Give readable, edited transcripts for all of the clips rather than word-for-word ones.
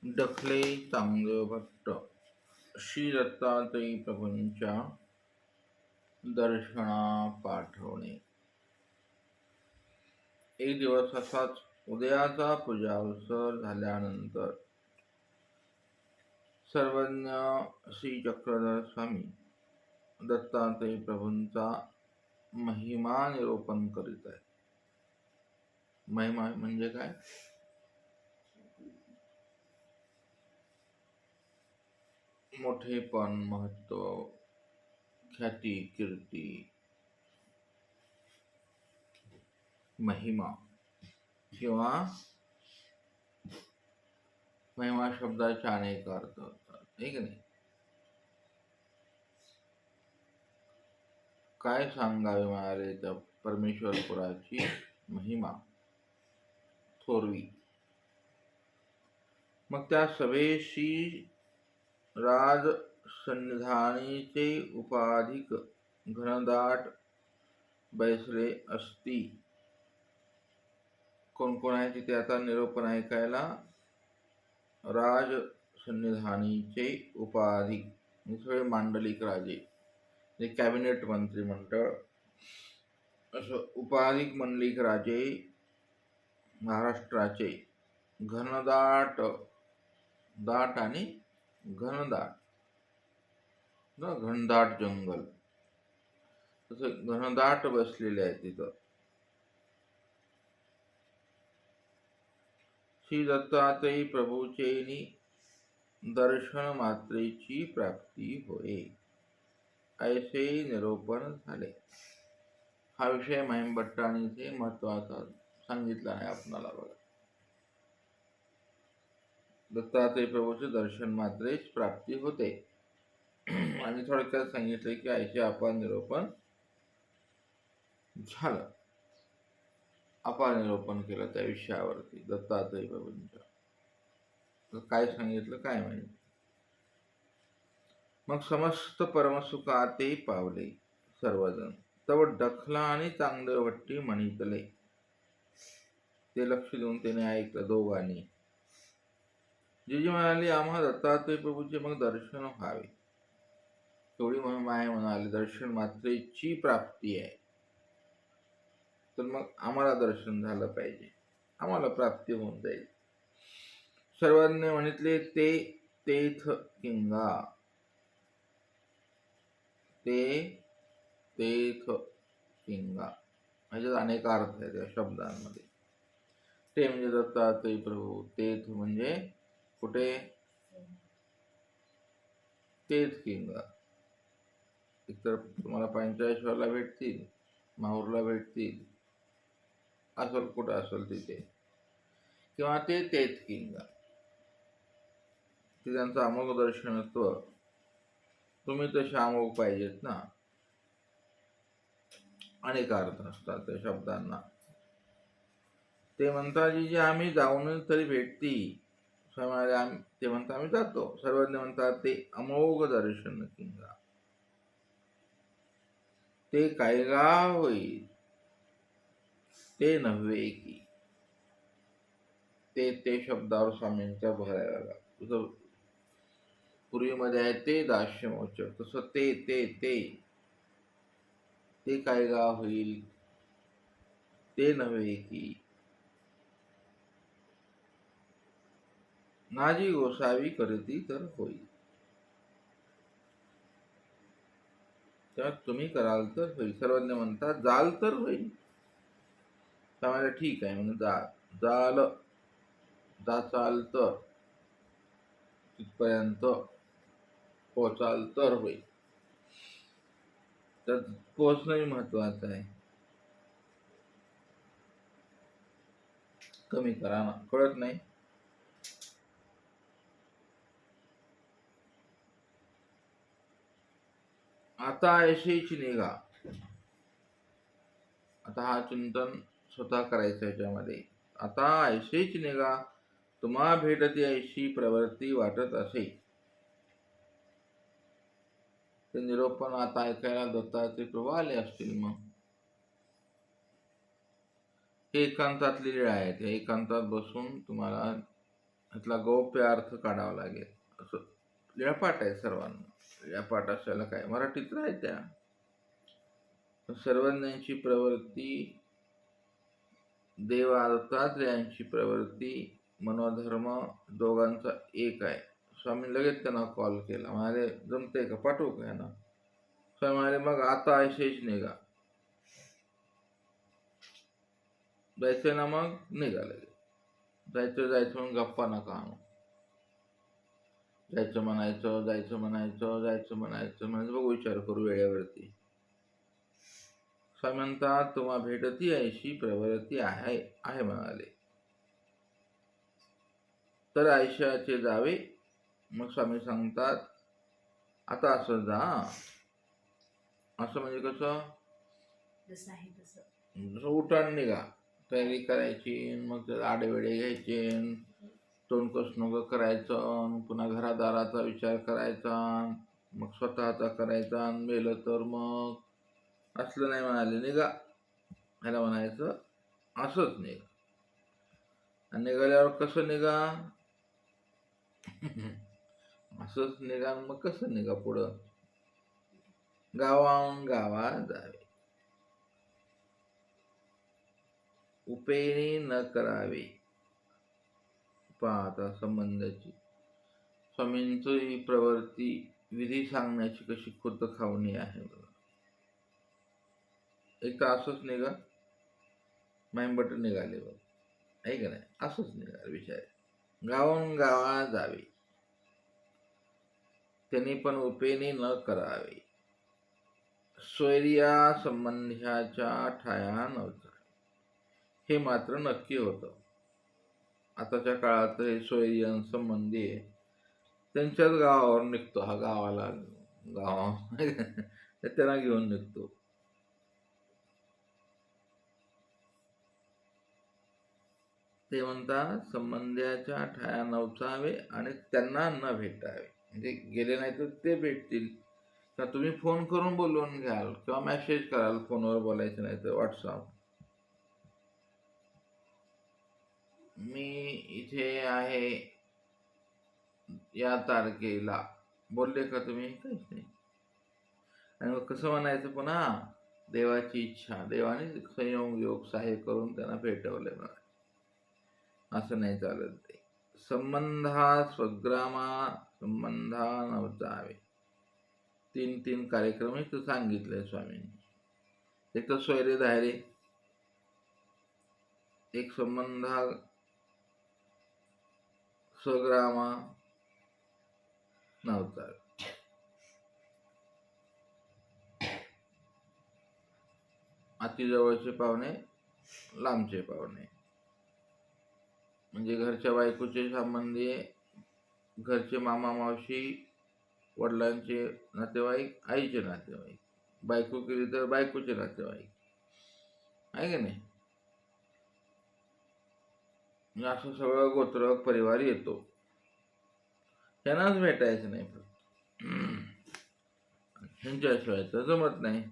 डखले चांगदेव भट्ट श्री दत्तात्रयी प्रभूंच्या दर्शना पाठवणे. एक दिवस असाच उदयाचा पूजावसर झाल्यानंतर सर्वज्ञ श्री चक्रधर स्वामी दत्तात्रयी प्रभूंचा महिमा निरूपण करीत आहे. महिमा म्हणजे काय? मोठेपण, महत्व, ख्याती, कीर्ती, महिमा किंवा महिमा शब्दाचे अनेक अर्थ होतात, हे की नाही? काय सांगावे मिळाले त्या परमेश्वरपुराची महिमा थोरवी. मग त्या सभेशी राज सन्निधानीचे उपाधिक घनदाट बैसले असती. कोण कोण आहे तिथे आता निरूपण ऐकायला? राज सन्निधानीचे उपाधिक म्हणजे सगळे मांडलिक राजे, कॅबिनेट मंत्रिमंडळ, असं उपाधिक मंडलिक राजे महाराष्ट्राचे. घनदाट, दाट आणि घनदाट, घनदाट जंगल, तसं घनदाट बसलेले आहे तिथं. श्री दत्तात्रयी प्रभूचेनी दर्शन मात्रेची प्राप्ती होय, ऐसे निरूपण झाले. हा विषय महिमभट्टाने इथे महत्वाचा सांगितला आहे आपणाला. बघा, दत्तात्रय प्रभूचे दर्शन मात्रेच प्राप्ती होते आणि थोडक्यात सांगितले की ऐसे आपण निरूपण झालं. आपण निरूपण केलं त्या विषयावरती दत्तात्रय प्रभूंच्या. काय सांगितलं काय माहिती. मग समस्त परमसुखाते पावले सर्वजण, तव डखला आणि चांगदेव भट्टी म्हणितले. ते लक्ष देऊन त्याने ऐकलं दोघांनी. जी म्हणाली, आम्हा दत्तात्रय प्रभूचे मग दर्शन व्हावे, एवढी महिमा आहे म्हणाले. दर्शन मात्रेची प्राप्ती आहे, तर मग आम्हाला दर्शन झालं पाहिजे, आम्हाला प्राप्ती होऊन जाईल. सर्वांनी म्हणितले, ते तेथ किंगा. ते तेथ किंगा म्हणजे अनेक अर्थ आहेत त्या शब्दांमध्ये. ते म्हणजे दत्तात्रय प्रभू, तेथ म्हणजे कुठे? तेथ किंगा. एकतर तुम्हाला पंचाळेश्वरला भेटतील, माहूरला भेटतील, असल कुठं असेल तिथे, किंवा ते तेथ किंगा, ते त्यांचं अमोघ दर्शनत्व. तुम्ही तसे अमोघ पाहिजेत ना. अनेक अर्थ असतात त्या शब्दांना. ते म्हणतात जी आम्ही जाऊन तरी भेटती. ते म्हणतात आम्ही जातो. सर्वज्ञ म्हणतात ते अमोघ दर्शन किंगा. ते काय गा होईल, ते नव्हे की. ते शब्दावर स्वामींच्या भरायला. तुझं पूर्वीमध्ये आहे ते दास्यमोचक, तसं ते ते ते ते काय गा होईल, ते नव्हे की. नाजी गोसावी करती तर होईल. तेव्हा तुम्ही कराल तर होईल. सर्वज्ञ म्हणतात जाल तर होईल. त्यामुळे ठीक आहे म्हणून जाल, जाचाल तर, तिथपर्यंत पोचाल तर होईल. तर पोचणंही महत्वाचं आहे. कमी करा ना, कळत नाही. आता ऐशीची निघा. आता हा चिंतन स्वतः करायचं याच्यामध्ये. आता ऐशीची निघा, तुम्हा भेटती ऐशी प्रवृत्ती वाटत असे. ते निरूपण आता ऐकायला दत्तात्रय प्रभू आले असतील. मग हे एकांतातली लीळा आहे. त्या एकांतात बसून तुम्हाला ह्यातला गौप्य अर्थ काढावा लागेल. असं लीळापाठ आहे सर्वांना. लीळापाठ असायला काय, मराठीत राहत्या. सर्वज्ञांची प्रवृत्ती, देव दत्तात्रेयांची प्रवृत्ती, मनोधर्म दोघांचा एक आहे. स्वामी लगेच त्यांना कॉल केला, म्हणाले जमते का, पाठवू का यांना? स्वामी म्हणाले मग आता ऐसेच निघा. जायचं ना, मग निघाले. जायचं मग गप्पा नका आणू. जायचं म्हणायचं बघू, विचार करू वेळेवरती. स्वामी म्हणतात तुम्हा भेटती ऐशी प्रवृत्ती आहे म्हणाले, तर आयुष्याचे जावे. मग स्वामी सांगतात आता असं जा. असं म्हणजे कसं, जसं उठाण निघा, तयारी करायची, मग आडेवेडे घ्यायचे, तोंड कसणं करायचं, पुन्हा घरादाराचा विचार करायचा, मग स्वतःचा करायचा, मेलं तर मग असलं नाही म्हणाले निघा. ह्याला म्हणायचं असंच निघा. आणि निघाल्यावर कसं निघा, असंच निघा. मग कसं निघा पुढं, गावाहून गावात जावे, उपेनी न करावे. पाहता संबंधाची स्वामींची ही प्रवृत्ती विधी सांगण्याची कशी खुद्द खावणी आहे. एक तर असंच निघा, माईंबट निघाले बघ, आहे का नाही, असंच निघा विचार. गावून गावात जावे, त्यांनी पण उपेनी न करावे, स्वैर्या संबंध्याच्या ठाया नव्हता. हे मात्र नक्की होतं. आताच्या काळात हे सोयरियन संबंधी त्यांच्याच गावावर निघतो हा, गावाला त्यांना घेऊन निघतो. ते म्हणतात संबंधाच्या ठाया नवचावे आणि त्यांना न भेटावे. म्हणजे गेले नाही तर ते भेटतील, तर तुम्ही फोन करून बोलवून घ्याल किंवा मेसेज कराल. फोनवर बोलायचं नाही तर व्हॉट्सअप, मी इथे आहे या तारखेला, बोलले का तुम्ही, काहीच नाही. आणि मग कसं म्हणायचं पुन्हा, देवाची इच्छा, देवाने संयोग योग सहाय्य करून त्यांना भेटवले मला. असं नाही चालत ते. संबंधा स्वग्रामा संबंधा नवचावे. 3 कार्यक्रम इथं सांगितले स्वामींनी. एक तर स्वैर्य धायरे, एक संबंधा स्वग्रामा नवचावे. अतिजवळचे पाहुणे, लांबचे पाहुणे. म्हणजे घरच्या बायकोचे संबंधी, घरचे मामा मावशी, वडिलांचे नातेवाईक, आईचे नातेवाईक. बायको केली तर बायकोचे नातेवाईक, आहे का नाही. असं सगळं गोत्र परिवार येतो. त्यांनाच भेटायचं नाही, फक्त ह्यांच्याशिवाय तर जमत नाही.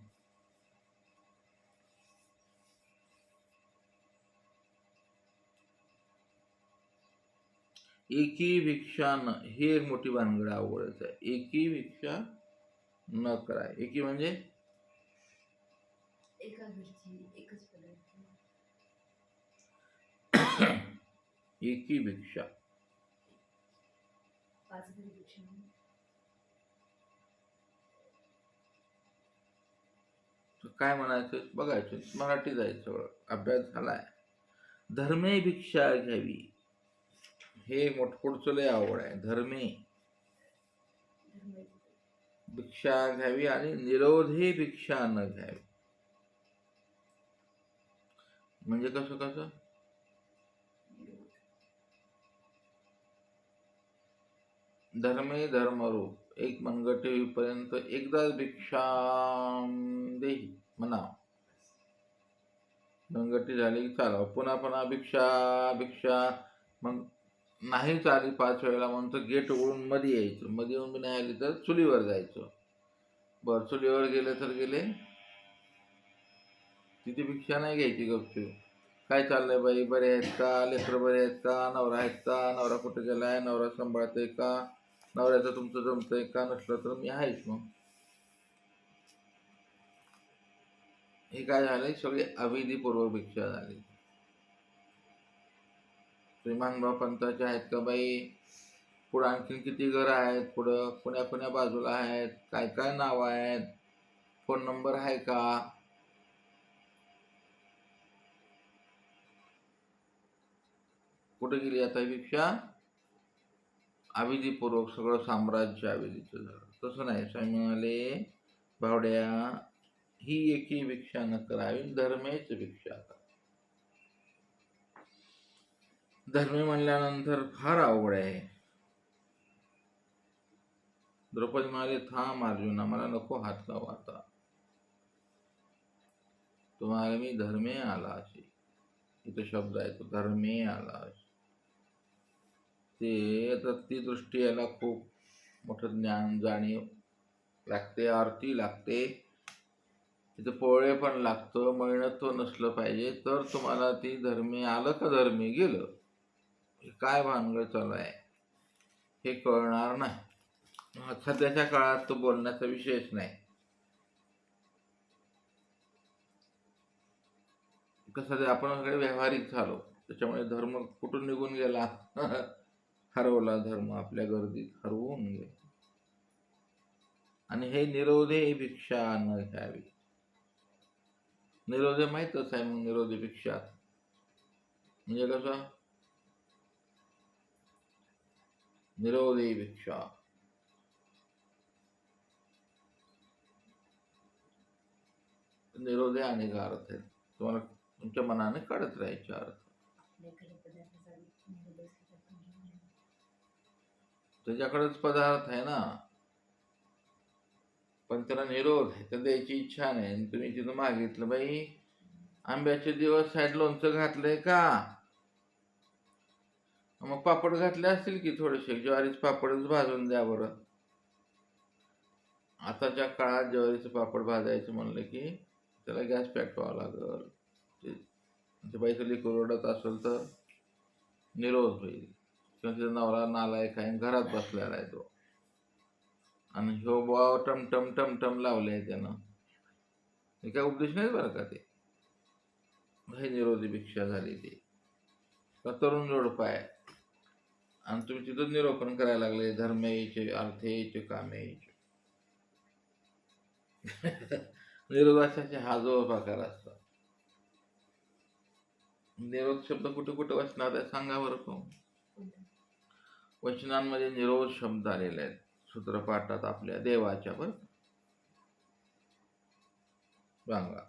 एकी भिक्षा न, ही एक मोठी भानगड आवडच आहे. एकी भिक्षा न कराय. एकी म्हणजे एकी भिक्षा, काय म्हणायचं बघायचं, मराठी जायचं, अभ्यास झालाय. धर्मे भिक्षा घ्यावी, हे मोठपुढचं लय आवड आहे. धर्मे भिक्षा घ्यावी आणि निरोधे भिक्षा न घ्यावी. म्हणजे कसं कसं, धर्मे धर्मरूप, एक मनगटे होईपर्यंत एकदाच भिक्षा देही म्हणा, मनगटी झाली की चालाव, पुन्हा पुन्हा भिक्षा भिक्षा. मग नाही चाली 5 वेळेला म्हणतो गेट उघडून मध्ये यायचं, मध्ये येऊन नाही आली तर चुलीवर जायचं. बरं, चुलीवर गेले तर गेले, तिथे भिक्षा नाही घ्यायची गपचूप. काय चाललंय बाई, बरे आहेत का, लेकरं बरे आहेत का, नवरा आहेत का, नवरा कुठे गेलाय, नवरा सांभाळतोय का, नवऱ्याचं तुमचं जमतंय का, नसलं तर मी आहेच. मग हे काय झालंय, सगळी अविधीपूर्वक भिक्षा झाली. श्रीमान भाऊ पंताचे आहेत का बाई, पुढं आणखीन किती घरं आहेत, पुढं पुण्या पुण्या बाजूला आहेत, काय काय नाव आहेत, फोन नंबर आहे का, कुठे गेली आता ही भिक्षा. अविधीपूर्वक सगळं साम्राज्य अविधीचं झालं. तसं नाही, स्वामी म्हणाले, भावड्या ही एकी भिक्षा न करावी, धर्मेच भिक्षा करा. धर्मे म्हणल्यानंतर फार अवघड आहे. द्रौपदी म्हणाले, थांब अर्जुना, मला नको हात लावू आता, तुम्हाला मी धर्मे आला असे, इथे शब्द आहे तो धर्मे आला असे. ते आता ती दृष्टी याला खूप मोठं ज्ञान जाणीव लागते, आरती लागते, तिथं पोळे पण लागतं, मळणत्व नसलं पाहिजे तर तुम्हाला ती धर्मी आलं का धर्मी गेलं, काय भानगड चालू आहे हे कळणार नाही. सध्याच्या काळात तो बोलण्याचा विषयच नाही. कसं ते आपण सगळे व्यावहारिक झालो, त्याच्यामुळे धर्म कुठून निघून गेला हरवला धर्म, आपल्या गर्दीत हरवून गेला. आणि हे निरोधे भिक्षा न घ्यावी. निरोधे माहीतच आहे. मग निरोधी भिक्षा म्हणजे कसं, निरोधी भिक्षा निरोधे आणि अर्थ आहेत, तुम्हाला तुमच्या मनाने काढत राहायचे अर्थ. त्याच्याकडेच पदार्थ आहे ना, पण त्याला निरोध आहे, तर द्यायची इच्छा नाही. आणि तुम्ही तिथं मागितलं, बाई आंब्याचे दिवस आहेत, लोणचं घातलंय का, मग पापड घातले असतील की थोडेसे, ज्वारीचे पापडच भाजून द्या बरं. आताच्या काळात ज्वारीचं पापड भाजायचं म्हणलं की त्याला गॅस पेटवावा लागल, ते बाईचं लिकूर ओढत असेल तर निरोध होईल. किंवा तिचा नवरा नालायक आहे, घरात बसलेला आहे तो, आणि ह्यो बुवा टमटम टमटम लावले आहे त्यानं, हे काय उपदेश नाही बरं का ते. हे निरोधी भिक्षा झाली ती. तरुण जोडपं आहे आणि तुम्ही तिथं निरोपण करायला लागले, धर्म यायचे, अर्थ यायचे, कामे यायचे. निरोधाचे हा जो प्रकार असतात. निरोध शब्द कुठे कुठे वचनात आहे सांगा बरं कोण. वचनांमध्ये निरोध शब्द आलेले आहेत सूत्रपाठात आपल्या देवाच्या. बरं सांगा,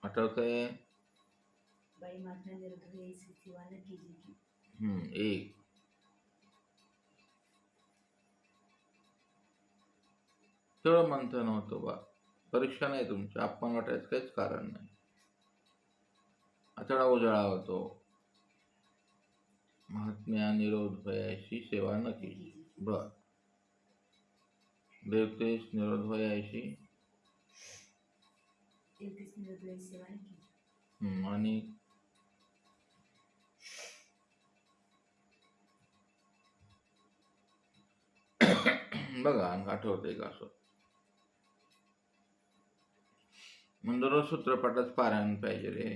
आठवतंय? एक सगळं मंथन होतं बा. परीक्षा नाही तुमची, आपण वाटायचं काहीच कारण नाही. आतडा उजळा होतो. महात्म्या निरोध भयाशी सेवा न केली. बर, देवतेस निरोध भयाशी आणि बघा आठवतंय का असं. मग दररोज सूत्रपाठात पारायण पाहिजे रे,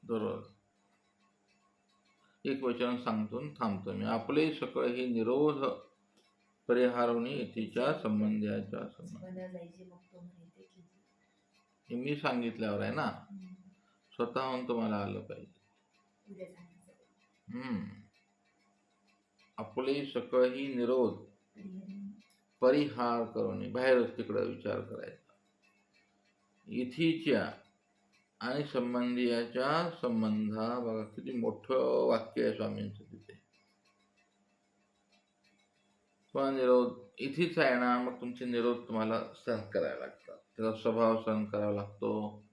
दररोज एक वचन सांगतो थांबतो मी. आपले सकळ हे निरोध परिहारवणी तिच्या संबंधाच्या संबंध. हे मी सांगितल्यावर आहे ना, स्वतःहून तुम्हाला आलं पाहिजे. आपले सकळ ही निरोध परिहार करून बाहेरच तिकडं विचार करायचा. इथीच्या आणि संबंधीयाच्या संबंधा. बघा किती मोठं वाक्य आहे स्वामींचं तिथे. निरोध इथेच आहे ना, मग तुमचे निरोध तुम्हाला सहन करायला लागतात. त्याचा स्वभाव सहन करावा लागतो.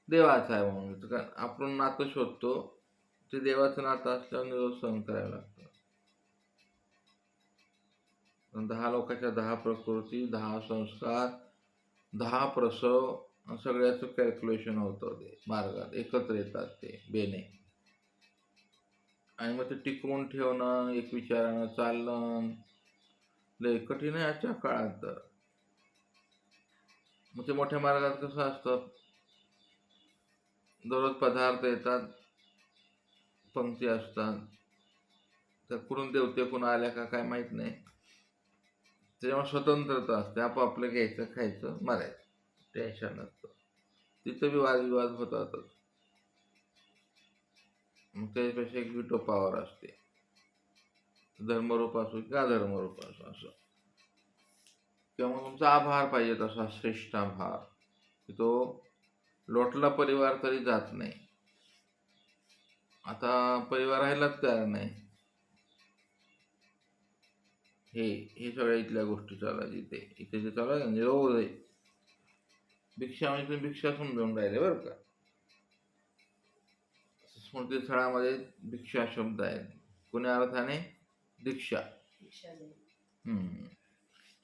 देवाचा आहे म्हणून आपण नातं शोधतो, ते देवाचं नातं असल्यावर निरोध सहन करायला लागतं. 10 लोकांच्या 10 प्रकृती, 10 संस्कार, 10 प्रसव सगळ्याचं कॅल्क्युलेशन होतं, ते मार्गात एकत्र येतात ते बेने, आणि मग ते टिकवून ठेवणं, एक विचारानं चालणं लय कठीण आहे आजच्या काळात. तर मग ते मोठ्या मार्गात कसं असतं, दररोज पदार्थ येतात, पंक्ती असतात, तर कुठून देवते कुणा आल्या का काय माहीत नाही, त्याच्यामुळे स्वतंत्रता असते, आपापलं घ्यायचं, खायचं, मारायचं, टेन्शन नसतं. तिथं बी वादविवाद होतातच. मग त्याच्यापेक्षा एक विटो पॉवर असते, धर्मरूप असो किंवा अधर्मरूप असो, असं. किंवा मग तुमचा आभार पाहिजे तसा श्रेष्ठ आभार, की तो लोटला परिवार तरी जात नाही. आता परिवार राहायलाच तयार नाही. हे सगळ्या इथल्या गोष्टी चालायची, इथे जे चालू आहे निरोध आहे. भिक्षा म्हणजे तुम्ही भिक्षा समजून राहिले बरं का. स्मृती स्थळामध्ये भिक्षा शब्द आहे, कोण्या अर्थाने? दीक्षा.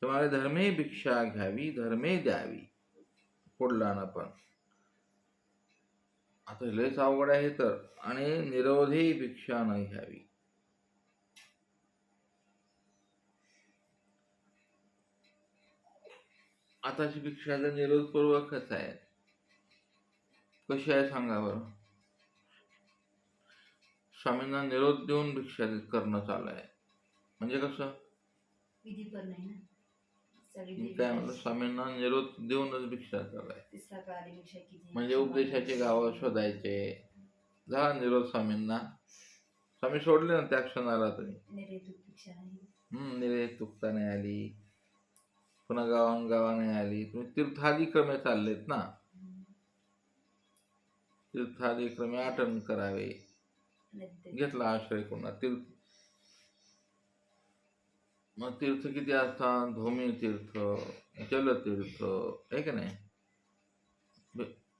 तुम्हाला धर्मे भिक्षा घ्यावी, धर्मे द्यावी, पुढला ना पण आता लयच अवघड आहे तर. आणि निरोधी भिक्षा न घ्यावी. आताची भिक्षा जर निरोधपूर्वकच आहे, कशी आहे सांगा बरं. स्वामींना निरोध देऊन भिक्षा करणं चालू आहे, म्हणजे कसं? काय म्हणलं, स्वामींना निरोध देऊनच भिक्षा चालू आहे. म्हणजे उपदेशाचे गावं शोधायचे, झाला निरोध स्वामींना. स्वामी सोडले ना त्या क्षणाला तुम्ही. निर्हेतुकता नाही आली, पुन्हा गावा नाही आली. तुम्ही तीर्थादी क्रमे चाललेत ना, तीर्थादी क्रमे आटन करावे, घेतला आश्रय कोणा तीर्थ. मग तीर्थ किती असतात? धोमी तीर्थ, जलतीर्थ, आहे की नाही?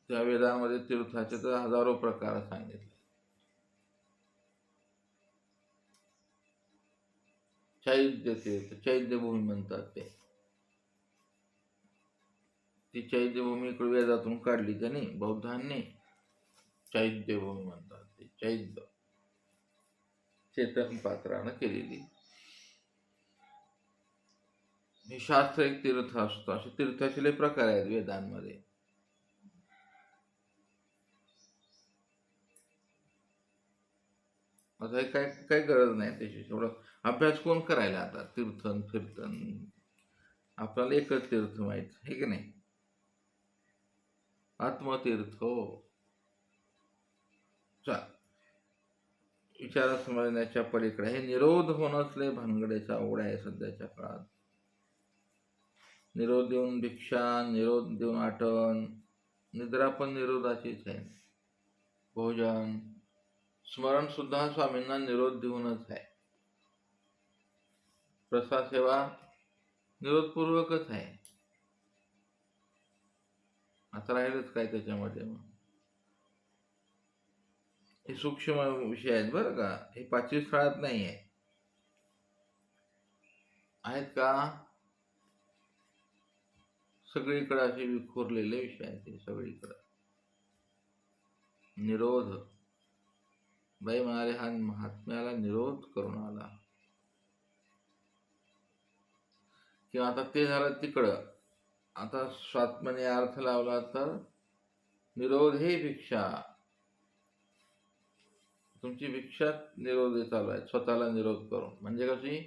त्या वेदांमध्ये तीर्थाचे तर हजारो प्रकार सांगितले. चैद्य तीर्थ, चैद्यभूमी म्हणतात ते. ती चैद्यभूमी इकडे वेदातून काढली त्यांनी, बौद्धांनी. चैद्यभूमी म्हणतात ते, चैद्य, चेतन पात्रानं केलेली. हे शास्त्र एक तीर्थ असतं. असे तीर्थाचे लय प्रकार आहेत वेदांमध्ये. आता हे काय गरज नाही त्याची, एवढं अभ्यास कोण करायला आता. तीर्थन फिरतन आपल्याला एकच तीर्थ माहित, हे की नाही? आत्मतीर्थ. विचार समजण्याच्या पलीकडे हे निरोध होणंच लय भानगडीचा अवघड आहे सध्याच्या काळात. निरोध देऊन भिक्षा, निरोध देऊन आटन, निद्रा पण निरोधाचीच आहे. भोजन, स्मरण सुद्धा स्वामींना निरोध देऊनच आहे. प्रसाद सेवा निरोधपूर्वकच आहे. आता राहिलंच काय त्याच्यामध्ये? मग हे सूक्ष्म विषय आहेत बरं का, हे 5वी स्थळात नाही आहे. आहेत का? सगळीकडे असे विखुरलेले विषय आहेत ते सगळीकडे. निरोध, बाई म्हणाले हा महात्म्याला निरोध करून आला. किंवा आता ते झालं तिकडं, आता स्वात्मने अर्थ लावला तर निरोध हे भिक्षा. तुमची भिक्षा निरोध चालू आहे, स्वतःला निरोध करून. म्हणजे कशी?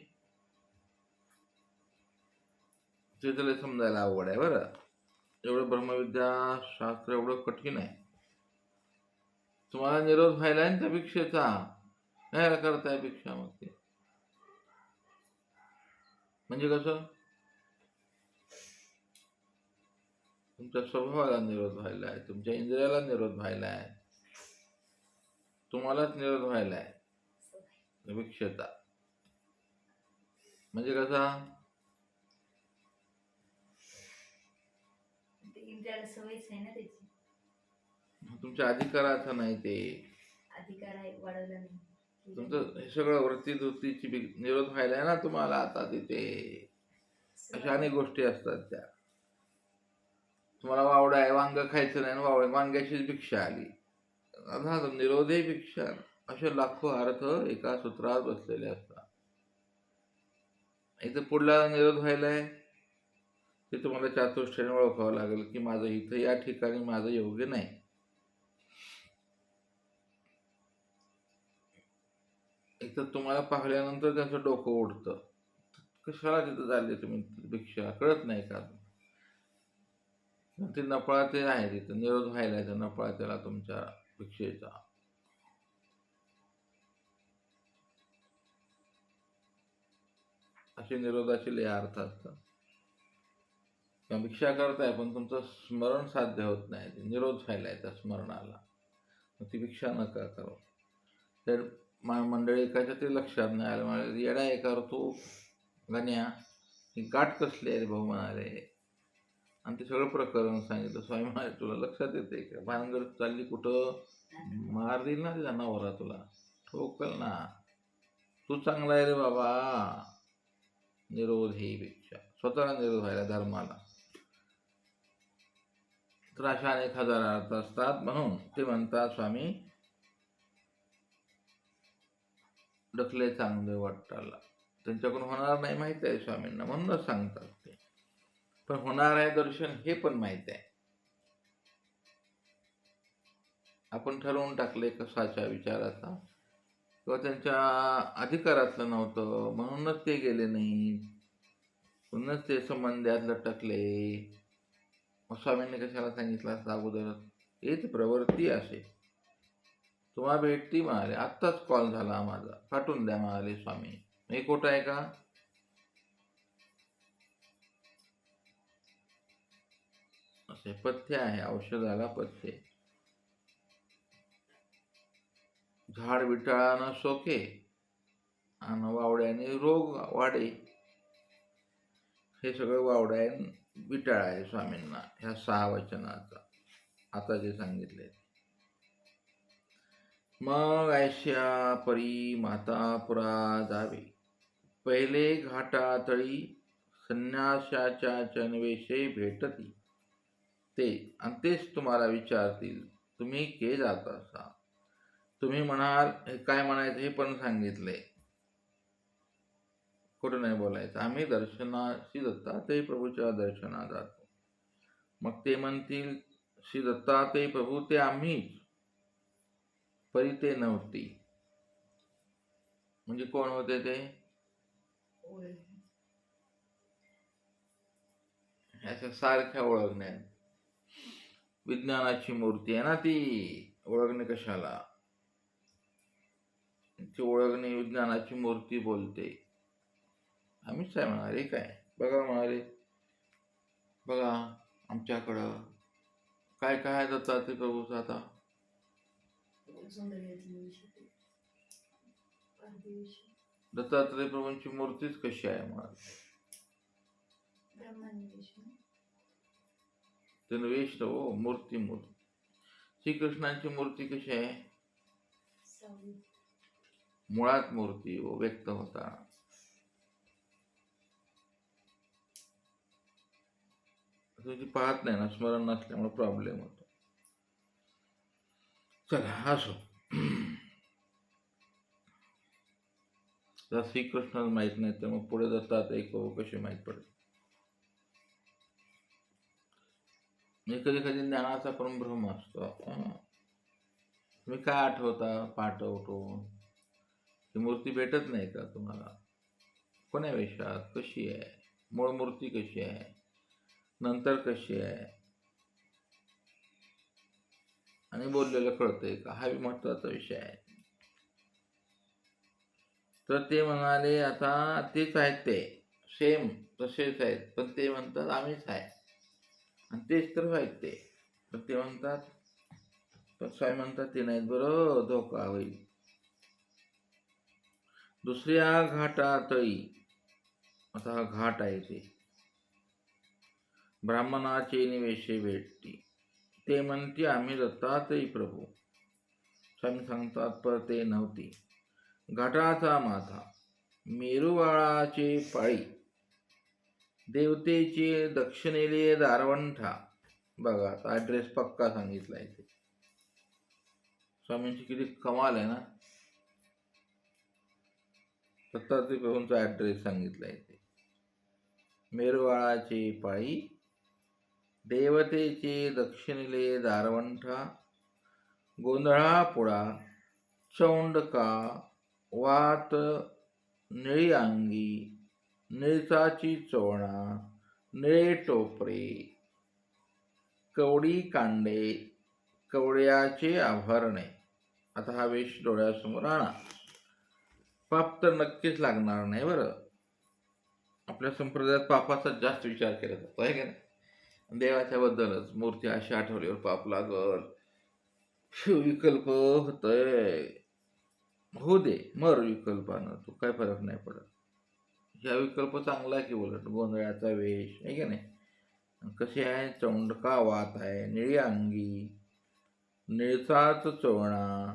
तिथले समजायला अवघड आहे बरं. एवढं ब्रह्मविद्या शास्त्र एवढं कठीण आहे. तुम्हाला निरोध व्हायला आहे त्या भिक्षेचा, नाही करताय भिक्षा. मग ते म्हणजे कसं? तुमच्या स्वभावाला निरोध व्हायला आहे, तुमच्या इंद्रियाला निरोध व्हायला आहे, तुम्हालाच निरोध व्हायला आहे भिक्षेचा. म्हणजे कसा? तुमच्या अधिकाराचं नाही, ते तुमचं हे सगळं वृत्तीची निरोध व्हायला आहे ना तुम्हाला आता तिथे. अशा अनेक गोष्टी असतात त्या. तुम्हाला वावडा आहे, वांग खायचं नाही, वांग्याचीच भिक्षा आली. आता निरोधी भिक्षा, असे लाखो अर्थ एका सूत्रात बसलेले असतात. इथं पुढला निरोध व्हायलाय ते तुम्हाला चातुष्टाने ओळखावं लागेल की माझं इथं या ठिकाणी माझं योग्य नाही. एक तर तुम्हाला पाहिल्यानंतर त्यांचं डोकं उडतं, कशाला तिथं चालले तुम्ही भिक्षा, कळत नाही का? ते नपळा ते आहे तिथं, निरोध व्हायला आहे नपळा त्याला तुमच्या भिक्षेचा. असे निरोधाचे लय अर्थ असतात. भिक्षा करताय पण तुमचं स्मरण साध्य होत नाही, निरोध व्हायला आहे त्या स्मरणाला, मग ती भिक्षा नका करो. तर मंडळी एकाच्या ते लक्षात नाही आलं, मला येडा एका तू गण्या ही गाठ कसली आहे भाऊ म्हणाले, आणि ते सगळं प्रकरण सांगितलं. स्वामी म्हणाले तुला लक्षात येते का, भानगड चालली कुठं, मार देईल ना तिचा नवरा, तुला ठोकल ना, तू चांगला आहे रे बाबा. निरोध ही भिक्षा, स्वतःला निरोध व्हायला धर्माला. तर अशा अनेक हजार अर्थ असतात. म्हणून ते म्हणतात स्वामी डखले चांगले वाटायला, त्यांच्याकडून होणार नाही माहिती आहे स्वामींना, म्हणूनच सांगतात ते. पण होणार आहे दर्शन हे पण माहिती आहे. आपण ठरवून टाकले कशाच्या विचाराचा, किंवा त्यांच्या अधिकारातलं नव्हतं म्हणूनच ते गेले नाही, म्हणूनच ते संबंधात लटकले. स्वामींनी कशाला सांगितलं असतं अगोदर, हेच प्रवृत्ती असे. तुम्हाला भेटती म्हणाले, आत्ताच कॉल झाला माझा, पाठवून द्या म्हणाले स्वामी. हे खोटं आहे का? असे पथ्य आहे, औषधाला पथ्य. झाड विटाळानं सोके आणि वावड्याने रोग वाढे, हे सगळं वावड्या विटाळ आहे स्वामींना ह्या 6 वचनाचा आता जे सांगितले. मग ऐश्या परी मातापुरा जावे, पहिले घाटातळी संन्याशाच्या चनवेशे भेटती ते, आणि तेच तुम्हाला विचारतील तुम्ही के जात असा. तुम्ही म्हणाल हे काय म्हणायचं हे पण सांगितले, कुठं नाही बोलायचं. आम्ही दर्शनाशी दत्तात्रय प्रभूच्या दर्शनात जातो. मग ते म्हणतील श्री दत्तात्रय प्रभू ते आम्हीच, परी ते नव्हती. म्हणजे कोण होते ते? ह्याच्या सारख्या ओळखण्यात विज्ञानाची मूर्ती आहे ना ती, ओळखणे कशाला, ती ओळखणे विज्ञानाची मूर्ती बोलते. आम्हीच आहे म्हणाले, काय बघा म्हणाले, बघा आमच्याकडं काय काय दत्तात्रय प्रभूचं. आता दत्तात्रय प्रभूंची मूर्तीच कशी आहे म्हणाले, त्यानं वेश हो, मूर्ती मूर्ती. श्रीकृष्णांची मूर्ती कशी आहे, मुळात मूर्ती हो, व्यक्त होता. तुझी पाहत नाही ना, स्मरण नसल्यामुळे प्रॉब्लेम होतो. चला असो. जर श्रीकृष्ण माहित नाही तर मग पुढे जातात एक कशी माहीत पडते. कधी कधी ज्ञानाचा पण भ्रम असतो. तुम्ही काय आठवता पाठ उठून, ती मूर्ती भेटत नाही का तुम्हाला, कोण्या वेशात, कशी आहे, मूळ मूर्ती कशी आहे, नंतर कशी आहे, आणि बोललेलं कळतंय का, हा महत्वाचा विषय आहे. तर ते म्हणाले आता तेच आहेत, ते सेम तसेच आहेत, पण ते म्हणतात आम्हीच आहे, आणि तेच तर व्हायचे ते. पण ते म्हणतात, पण स्वामी म्हणतात ते नाहीत, बरं धोका होईल. दुसऱ्या घाटातळी, आता हा घाट आहे ते, ब्राह्मणाचे निवेशे भेटती ते म्हणते आम्ही दत्तात्रय प्रभू. स्वामी सांगतात पर ते नव्हती. घाटाचा माथा, मेरुवाळाचे पाळी, देवतेचे दक्षिणेले दारवंठा, बघा आता ॲड्रेस पक्का सांगितला आहे. ते स्वामींची किती कमाल आहे ना. दत्तात्रय प्रभूंचा ॲड्रेस सांगितला आहे. ते मेरवाळाचे पायी देवतेचे दक्षिणेले दारवंठा गोंधळापुळा चौंडका वात निळी अंगी निळचाची चोळणा निळे टोपरे कवडी कांडे कवड्याचे आभरणे. आता हा वेश डोळ्यासमोर आणा. पाप तर नक्कीच लागणार नाही बरं. आपल्या संप्रदायात पापाचा जास्त विचार केला जातो आहे का नाही. देवाच्या बद्दलच मूर्ती अशी आठवल्यावर पाप लागल, विकल्प होतय. हो दे मर विकल्पानं, तू काय फरक नाही पडत. ह्या विकल्प चांगला आहे की उलट. गोंधळाचा वेश आहे का नाही. कशी आहे, चौंडका वात आहे, निळी अंगी निळचाच चोळणा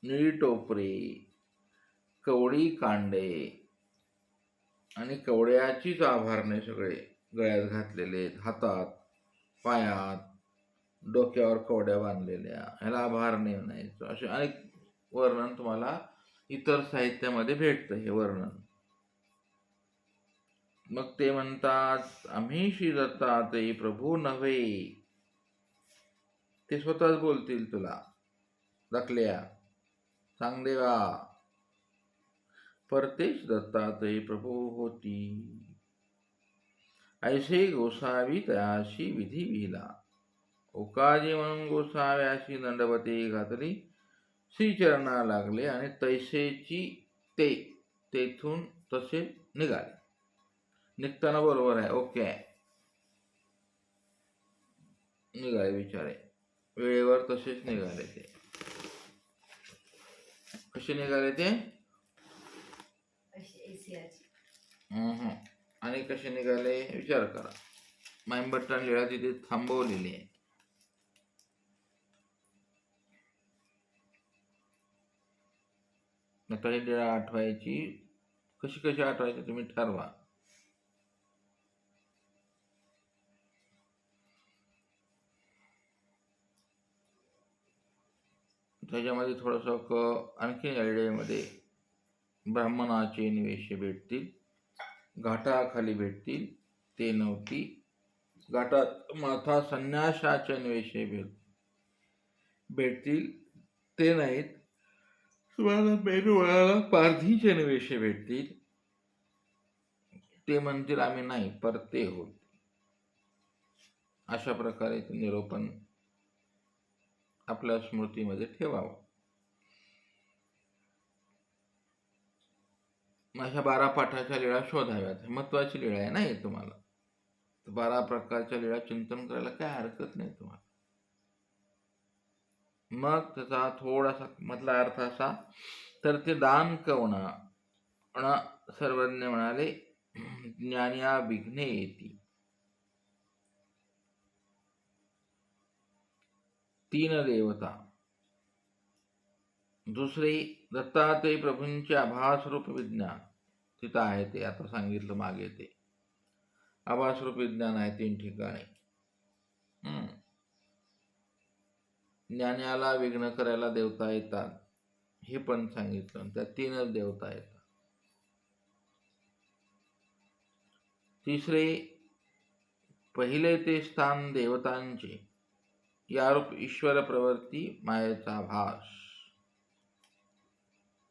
निळी टोपरी कवडी कांडे आणि कवड्याचीच आभरणे सगळे गळ्यात घातलेले, हातात पायात डोक्यावर कवड्या बांधलेल्या, ह्याला आभारणे म्हणायचं. असे अनेक वर्णन तुम्हाला इतर साहित्यामध्ये भेटतं हे वर्णन. मग ते म्हणतात आम्ही श्री दत्तात्रय प्रभू नव्हे. ते स्वतःच बोलतील तुला. दाखल्या सांग देवा परतेश दत्तात्रय प्रभू होती. ऐसे गोसावी तयाशी विधी विहिला. उकाजी म्हणून गोसाव्याशी दंडवती घातली. श्रीचरणा लागले आणि तैसेची ते तेथून तसे निघाले. निघताना बरोबर आहे, ओके निघाले बिचारे. वेळेवर तसेच निघाले. ते कसे निघाले ते आणि कसे निघाले विचार करा. माईंभट्टान लीळा तिथे थांबवलेली आहे. आता ही लीळा आठवायची कशी कशी आठवायची तुम्ही ठरवा. त्याच्यामध्ये थोडंसं आणखी लीळेमध्ये ब्राह्मणाचे निवेश भेटतील, घाटाखाली भेटतील ते नव्हती. घाटात माथा संन्यासाचे निवेश भेटतील ते नाहीत. तुम्हाला मेरुळाला पारधीचे निवेश भेटतील. ते म्हणतील आम्ही नाही परते होत. अशा प्रकारे ते निरोपण आपल्या स्मृतीमध्ये ठेवावं. अशा 12 पाठाच्या लीळा शोधाव्यात. महत्वाची लीळा आहे नाही तुम्हाला. 12 प्रकारच्या लीळा चिंतन करायला काय हरकत नाही तुम्हाला. मग त्याचा थोडासा मधला अर्थ असा, तर ते दान कवणा सर्वज्ञ म्हणाले ज्ञानिया विघ्ने येती. 3 देवता. दुसरी दत्तात्रय प्रभूंचे आभासरूप विज्ञान तिथं आहे. ते आता सांगितलं मागे. ते आभासरूप विज्ञान आहे 3 ठिकाणी. ज्ञानाला विघ्न करायला देवता येतात हे पण सांगितलं. त्या 3च देवता येतात. तिसरे पहिले ते स्थान देवतांचे यारूप ईश्वर प्रवृत्ती मायेचा भास.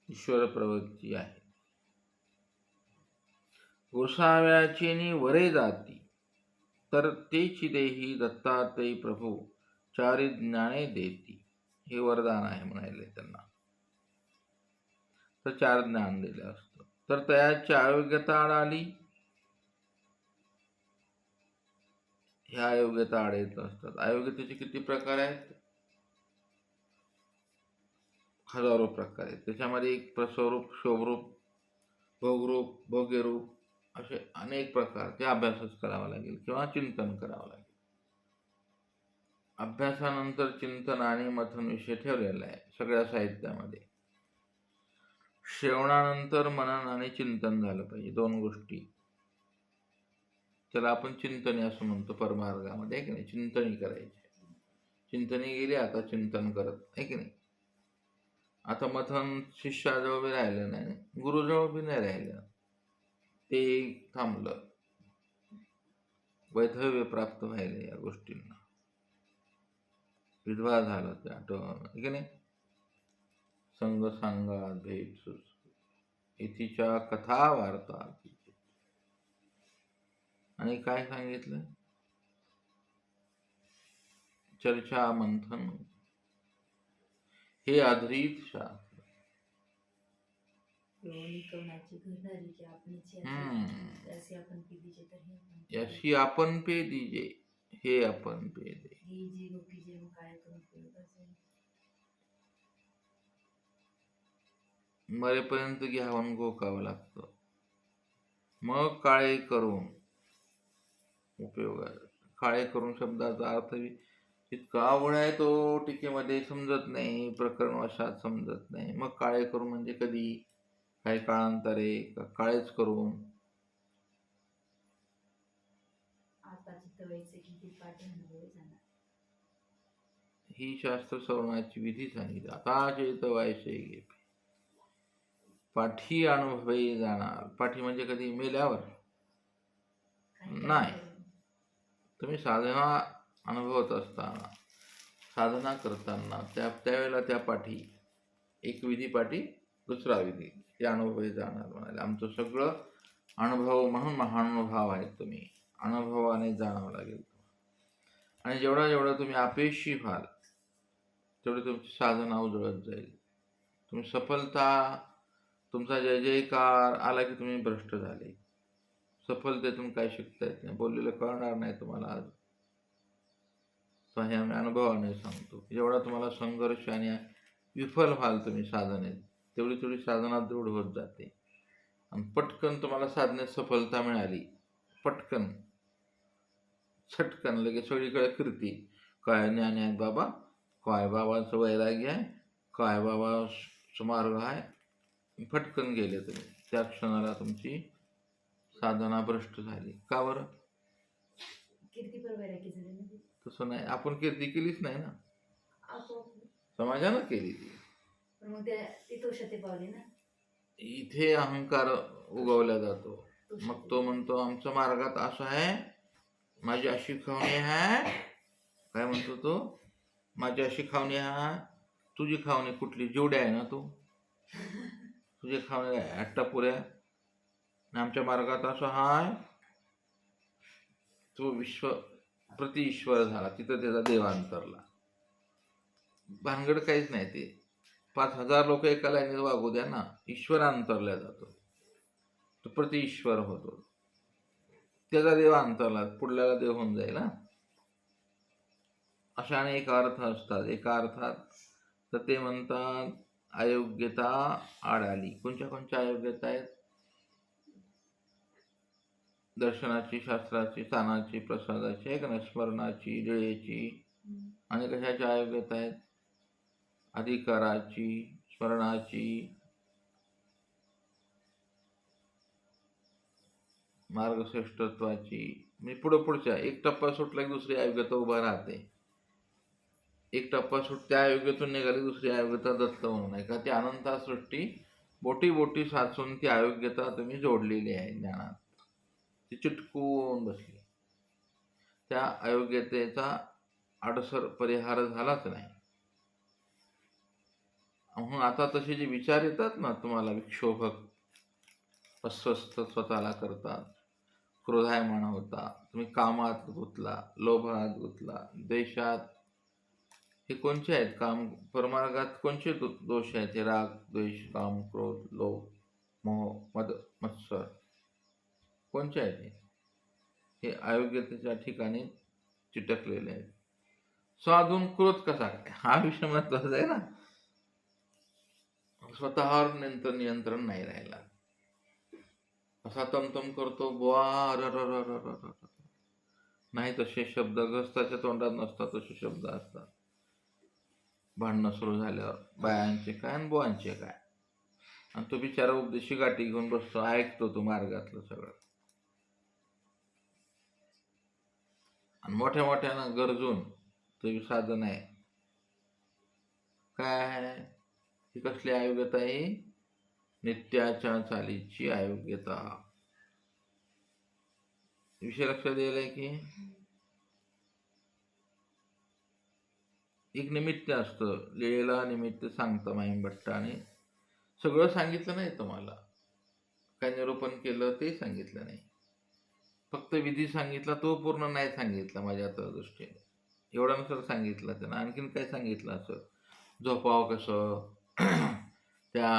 ईश्वर प्रवृत्ती आहे. गोसाव्याची वरे जाती तर तेची देही दत्तात्रय प्रभू चारी ज्ञाने देती. हे वरदान आहे म्हणाले त्यांना. तर 4 ज्ञान दिलं असतं तर तयाची अयोग्यता आड आली. ह्या अयोग्यता आड येत असतात. अयोग्यतेचे किती प्रकार आहेत? हजारो प्रकार आहेत. त्याच्यामध्ये एक प्रस्वरूप, शोभरूप, भोगरूप, भोग्यरूप असे अनेक प्रकार. ते अभ्यासच करावा लागेल किंवा चिंतन करावं लागेल. अभ्यासानंतर चिंतन आणि मथन विषय ठेवलेला आहे सगळ्या साहित्यामध्ये. श्रवणानंतर मनन आणि चिंतन झालं पाहिजे. 2 गोष्टी. त्याला आपण चिंतनी असं म्हणतो परमार्गामध्ये, आहे की नाही. चिंतनी करायची, चिंतनी गेली, आता चिंतन करत, आहे की नाही. आता मथन शिष्याजवळ बी राहिलं नाही, गुरुजवळ बी नाही राहिलं, ते थांबलं. वैधव्य प्राप्त व्हायला या गोष्टींना, विधवा झाला ते आठवण, आहे की नाही. संग सांगा भेट सुच इथीच्या कथा वार्ता. आणि काय सांगितलं, चर्चा मंथन हे आधरीत शास्त्र. याशी आपण पे दीजे, हे आपण पे दे. मरेपर्यंत घ्यावं गोकावं लागतं, मग काळे करून उपयोग आहे. काळे करून शब्दाचा अर्थ इतका अवघड आहे, तो टीकेमध्ये समजत नाही, प्रकरण वशात समजत नाही. मग काळे करून म्हणजे कधी, काही काळांतरे, काळेच करून. ही शास्त्र श्रवणाची विधी सांगितली. आता चेतवायचे गे पाठी अनुभवी जाणार. पाठी म्हणजे कधी, मेल्यावर नाही. तुम्ही साधना अनुभवत असताना, साधना करताना, त्यावेळेला त्या पाठी, एक विधी पाठी दुसरा विधी, ते अनुभवी जाणार म्हणाले. आमचं सगळं अनुभव म्हणून महानुभाव आहेत तुम्ही, अनुभवाने जाणावं लागेल. आणि जेवढा जेवढा तुम्ही अपयशी व्हाल तेवढी तुमची साधना उजळत जाईल. तुम्ही सफलता, तुमचा जय जयकार आला की तुम्ही भ्रष्ट झाले. सफलतेतून काय शिकता येत नाही, बोललेलं कळणार नाही तुम्हाला. आज तर हे आम्ही अनुभवाने सांगतो. जेवढा तुम्हाला संघर्ष आणि विफल व्हाल तुम्ही साधनेत, तेवढी तेवढी साधना दृढ होत जाते. आणि पटकन तुम्हाला साधनेत सफलता मिळाली, पटकन छटकन लगेच सगळीकडे कीर्ती, काय ज्ञान आहेत बाबा, काय बाबांचं वैराग्य आहे, काय बाबा मार्ग आहे, फटकन गेले तुम्ही. त्या क्षणाला तुमची साधना भ्रष्ट झाली. का बरं? तसं नाही, आपण कीर्ती केलीच नाही ना, समाजानं केली ती. इथे अहंकार उगवला जातो. मग तो म्हणतो आमच्या मार्गात असं आहे, माझी अशी खावणी आहे. काय म्हणतो तो, माझी अशी खावणी आहे. तुझी खावणी कुठली, जेवढी आहे ना तू, तुझी खावणी अट्टापुऱ्या. आमच्या मार्गात असं हाय, तो विश्व प्रति ईश्वर झाला, तिथं त्याचा देवांतरला. भानगड काहीच नाही. ते 5,000 लोक एका लाईनीत वागू द्या ना, ईश्वर अंतरला जातो, तो प्रति ईश्वर होतो, त्याचा देव अंतरला, पुढल्याला देव होऊन जाईल. अशा अनेक अर्थ असतात. एका अर्थात तर ते म्हणतात अयोग्यता आड आली. कोणत्या कोणत्या अयोग्यता आहेत? दर्शनाची, शास्त्राची, स्थानाची, प्रसादाची, आहे का ना, स्मरणाची, जयेची. आणि कशाच्या अयोग्यता आहेत? अधिकाराची, स्मरणाची, मार्गश्रेष्ठत्वाची. म्हणजे पुढच्या एक टप्पा सुटला की दुसरी अयोग्यता उभा राहते. एक टप्पा त्या अयोग्यतून निघाली दुसरी अयोग्यता दत्त म्हणून आहे का, ती अनंता सृष्टी बोटी बोटी साचून ती अयोग्यता तुम्ही जोडलेली आहे ज्ञानात, ती चिटकून बसली. त्या अयोग्यतेचा अडसर परिहार झालाच नाही. म्हणून आता तसे जे विचार येतात ना तुम्हाला, विक्षोभक, अस्वस्थ स्वतःला करतात, क्रोधायमान होता, तुम्ही कामात गुंतला, लोभात गुंतला, द्वेषात. हे कोणचे आहेत? काम परमार्गात कोणचे दोष आहेत? हे राग, द्वेष, काम, क्रोध, लोभ, मोह, मद, मत्सर कोणचे आहेत? हे अयोग्यतेच्या ठिकाणी चिटकलेले आहेत. साधून क्रोध कसा काय, हा विषय महत्वाचा आहे ना. स्वतःवर नियंत्रण नाही राहिला, असा तमतम करतो, बुवा नाही तसे शब्द, गृहस्थाच्या तोंडात नसतात तसे शब्द असतात. भांडणं सुरू झाल्यावर बायांचे काय आणि बुवांचे काय, आणि तो बिचारा उपदेशी गाठी घेऊन बसतो, ऐकतो तो मार्गातलं सगळं. आणि मोठ्या मोठ्यानं गरजून ते साधन आहे. काय ही कसली अयोग्यता आहे? नित्याच्या चालीची अयोग्यता. विषय लक्षात यायलाय की एक निमित्त असतं, लिळेला निमित्त सांगतं माईंभट्ट, आणि सगळं सांगितलं नाही तुम्हाला. काय निरूपण केलं ते सांगितलं नाही. फक्त विधी सांगितला, तो पूर्ण नाही सांगितला माझ्या तर दृष्टीने. एवढा नसर सांगितलं त्यानं. आणखीन काय सांगितलं असं? झोपावं कसं, त्या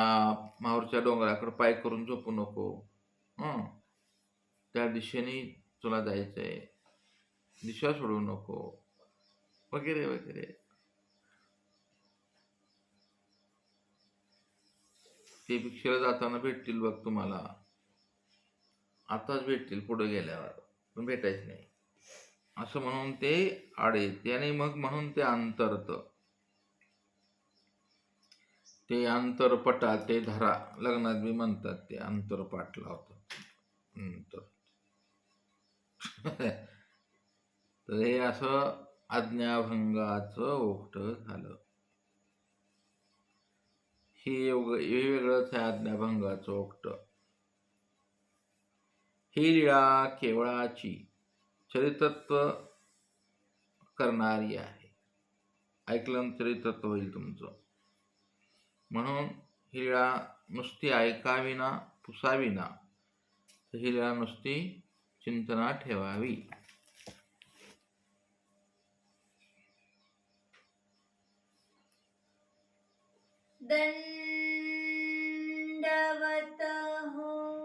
माहूरच्या डोंगराकडे पाय करून झोपू नको, त्या दिशेने तुला जायचंय, दिशा सोडू नको, वगैरे वगैरे. ते भिक्षेला जाताना भेटतील बघ तुम्हाला, आताच भेटतील, पुढे गेल्यावर पण भेटायच नाही असं म्हणून ते आडे. त्याने मग म्हणून ते अंतरत, ते अंतरपटा, ते धरा, लग्नात बी म्हणतात ते अंतरपाठ लावतात अंतर. तर हे असं आज्ञाभंगाचं ओघट झालं. हे वेगळंच आहे आज्ञाभंगाचं ओघट. ही लीळा केवळाची चरितत्व करणारी आहे. ऐकलं चरितत्व होईल तुमचं. म्हणून ही लीळा नुसती ऐकाविना पुसाविना, ही लीळा नुसती चिंतनात ठेवावी. दंडवत हो.